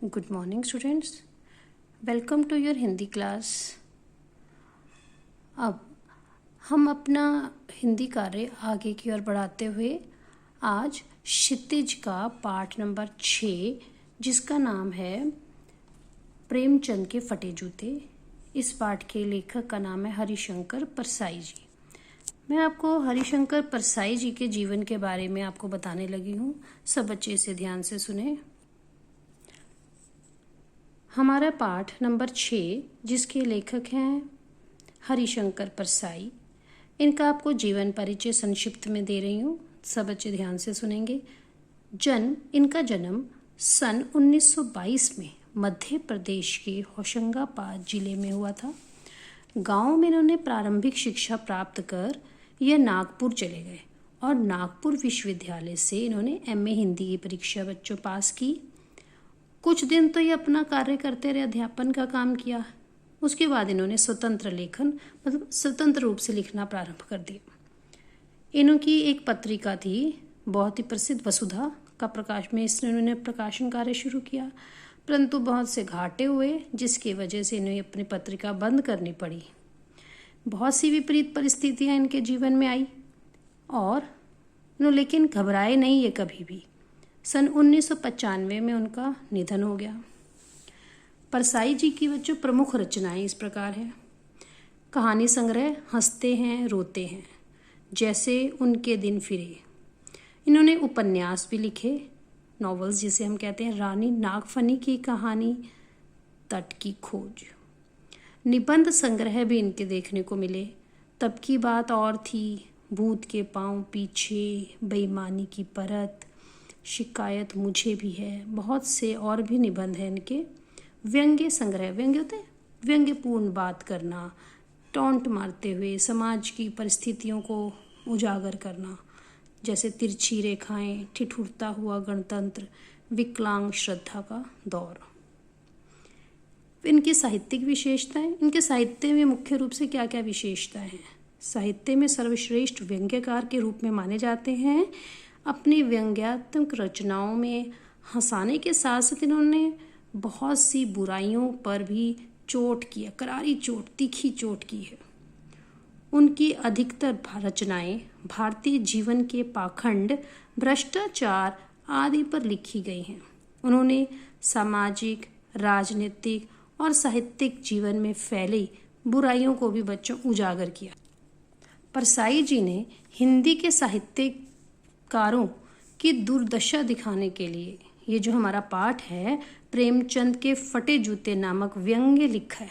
Good morning, students. Welcome to your Hindi class. अब हम अपना हिंदी कार्य आगे की ओर बढ़ाते हुए आज क्षितिज का पाठ नंबर 6, जिसका नाम है प्रेमचंद के फटे जूते. इस पाठ के लेखक का नाम है हरिशंकर परसाई जी. मैं आपको हरिशंकर परसाई जी के जीवन के बारे में आपको बताने लगी हूँ. सब बच्चे इसे ध्यान से सुने. हमारा पाठ नंबर 6, जिसके लेखक हैं हरिशंकर परसाई, इनका आपको जीवन परिचय संक्षिप्त में दे रही हूँ. सब बच्चे ध्यान से सुनेंगे. इनका जन्म सन 1922 में मध्य प्रदेश के होशंगाबाद जिले में हुआ था. गांव में इन्होंने प्रारंभिक शिक्षा प्राप्त कर यह नागपुर चले गए और नागपुर विश्वविद्यालय से इन्होंने एमए हिंदी की परीक्षा बच्चों पास की. कुछ दिन तो ये अपना कार्य करते रहे, अध्यापन का काम किया. उसके बाद इन्होंने स्वतंत्र लेखन मतलब स्वतंत्र रूप से लिखना प्रारंभ कर दिया. इनकी एक पत्रिका थी बहुत ही प्रसिद्ध, वसुधा का प्रकाश में इन्होंने प्रकाशन कार्य शुरू किया, परंतु बहुत से घाटे हुए, जिसकी वजह से इन्हें अपनी पत्रिका बंद करनी पड़ी. बहुत सी विपरीत परिस्थितियां इनके जीवन में आई और लेकिन घबराए नहीं ये कभी भी. सन 1995 में उनका निधन हो गया. परसाई जी की जो प्रमुख रचनाएं इस प्रकार है. कहानी संग्रह हंसते हैं रोते हैं, जैसे उनके दिन फिरे. इन्होंने उपन्यास भी लिखे, नॉवेल्स जिसे हम कहते हैं. रानी नागफनी की कहानी, तट की खोज. निबंध संग्रह भी इनके देखने को मिले. तब की बात और थी, भूत के पांव पीछे, बेईमानी की परत, शिकायत मुझे भी है. बहुत से और भी निबंध हैं इनके. व्यंग्य संग्रह, व्यंग्य होते हैं व्यंग्यपूर्ण बात करना, टॉन्ट मारते हुए समाज की परिस्थितियों को उजागर करना, जैसे तिरछी रेखाएं, ठिठुरता हुआ गणतंत्र, विकलांग श्रद्धा का दौर. इनकी साहित्यिक विशेषताएं. इनके साहित्य में मुख्य रूप से क्या क्या विशेषताएं हैं. साहित्य में सर्वश्रेष्ठ व्यंग्यकार के रूप में माने जाते हैं. अपनी व्यंग्यात्मक रचनाओं में हंसाने के साथ साथ इन्होंने बहुत सी बुराइयों पर भी चोट किया, करारी चोट, तीखी चोट की है. उनकी अधिकतर रचनाएं भारतीय जीवन के पाखंड, भ्रष्टाचार आदि पर लिखी गई हैं. उन्होंने सामाजिक, राजनीतिक और साहित्यिक जीवन में फैली बुराइयों को भी बच्चों उजागर किया. परसाई जी ने हिंदी के साहित्यकारों की दुर्दशा दिखाने के लिए ये जो हमारा पाठ है, प्रेमचंद के फटे जूते नामक व्यंग्य लिखा है.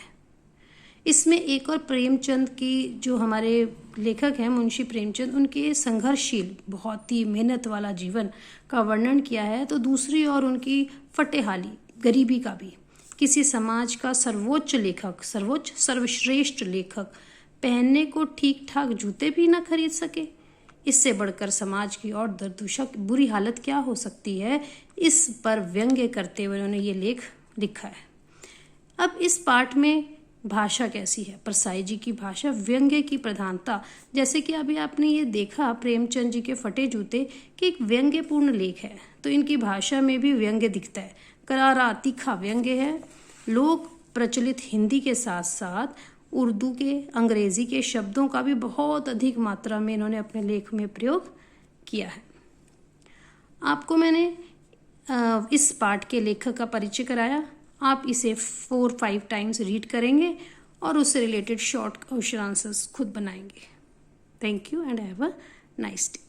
इसमें एक और प्रेमचंद की जो हमारे लेखक हैं मुंशी प्रेमचंद, उनके संघर्षशील, बहुत ही मेहनत वाला जीवन का वर्णन किया है. तो दूसरी ओर उनकी फटेहाली, गरीबी का भी. किसी समाज का सर्वश्रेष्ठ लेखक पहनने को ठीक ठाक जूते भी ना खरीद सके. इससे बढ़कर समाज की और दुर्दशा, बुरी हालत क्या हो सकती है, इस पर व्यंग्य करते हुए उन्होंने ये लेख लिखा है. अब इस पाठ में भाषा कैसी है. परसाई जी की भाषा व्यंग्य की प्रधानता, जैसे कि अभी आपने ये देखा प्रेमचंद जी के फटे जूते कि एक व्यंग्यपूर्ण लेख है, तो इनकी भाषा में भी व्यंग्य दिखता है. करारा तीखा व्यंग्य है. लोक प्रचलित हिंदी के साथ साथ उर्दू के, अंग्रेजी के शब्दों का भी बहुत अधिक मात्रा में इन्होंने अपने लेख में प्रयोग किया है. आपको मैंने इस पाठ के लेखक का परिचय कराया. आप इसे 4-5 टाइम्स रीड करेंगे और उससे रिलेटेड शॉर्ट क्वेश्चन आंसर्स खुद बनाएंगे. Thank you and have a nice day.